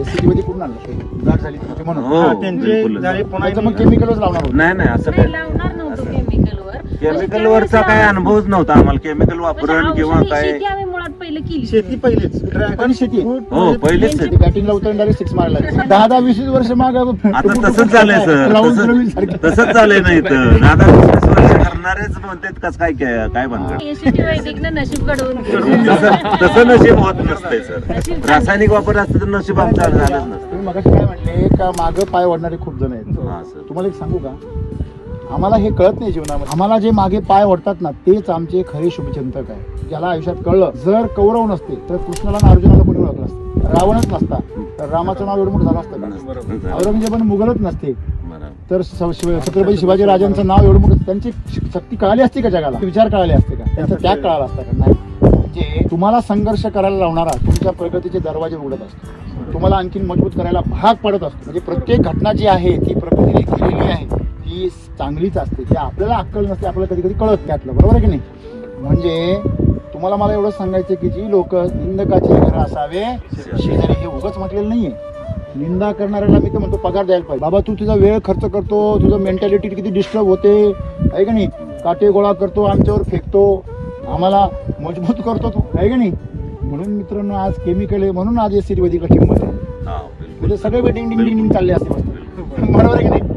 एससीटी मध्ये कुठून आणलं गाठ झाली तुमची म्हणून हो त्यांचे झाले पुन्हा त्याचं मग केमिकलच लावणार होतं. नाही असं नाही काय लावणार नव्हतं केमिकलवर. केमिकल वरचा काय अनुभवच नव्हता आम्हाला केमिकल वापरण किंवा काय शेती आम्ही मुळात पहिले केली. शेती पहिलीच ड्रॅगन शेती आहे. हो पहिलेच ते बॅटिंगला उतरून डायरेक्ट 6 मारायला लागले. 10-20 वर्ष माग आता तसंच झालंय सर तसंच झालंय नाही तर आता 20 वर्ष करणारेच म्हणतात कसं काय भानगड शेती वैदिकनं नशीब घडवून तसं नशीब होत नसतंय सर रासायनिक वापर असतं तर नशीब आमचं झालंच नसतं. तुम्ही मगाशी काय म्हणले का माग पाय ओढणारे खूप जण आहेत. हा सर तुम्हाला एक सांगू का, आम्हाला हे कळत नाही जीवनामध्ये. आम्हाला जे मागे पाय ओढतात ना तेच आमचे खरे शुभचिंतक आहे. ज्याला आयुष्यात कळलं जर कौरव नसते तर कृष्णाला आणि अर्जुनाला कोणी ओळखलं असतं, रावणच नसता तर रामाचं नाव एवढं मोठं झालं असतं का, औरंगजेबाने मुघलच नसते तर छत्रपती शिवाजी राजांचं नाव एवढं मोठं, त्यांची शक्ती कळाली असती का जगाला, विचार कळाले असते का, त्यांचा त्याग कळाला असता का नाही. म्हणजे तुम्हाला संघर्ष करायला लावणारा तुमच्या प्रगतीचे दरवाजे उघडत असतो, तुम्हाला आणखीन मजबूत करायला भाग पडत असतो. म्हणजे प्रत्येक घटना जी आहे ती प्रकृतीने केलेली आहे ती चांगलीच असते, ते आपल्याला अक्कल नसते, आपल्याला कधी कधी कळत त्यातलं, बरोबर आहे की नाही. म्हणजे तुम्हाला मला एवढं सांगायचं की जी लोक निंदकाचे घर असावे शेजारी हे उगाच म्हटलेलं नाहीये. निंदा करणाऱ्याला मी तर म्हणतो पगार द्यायला पाहिजे. बाबा तू तुझा वेळ खर्च करतो, तुझं मेंटॅलिटी किती डिस्टर्ब होते आहे का नाही, काटे गोळा करतो, आमच्यावर फेकतो, आम्हाला मजबूत करतो तू आहे का नाही. म्हणून मित्रांनो आज केमिकल आहे, म्हणून आज एससीटी वैदिकला किंमत आहे. म्हणजे सगळे डिंग डिंग डिंग चालले असते बरोबर आहे की नाही.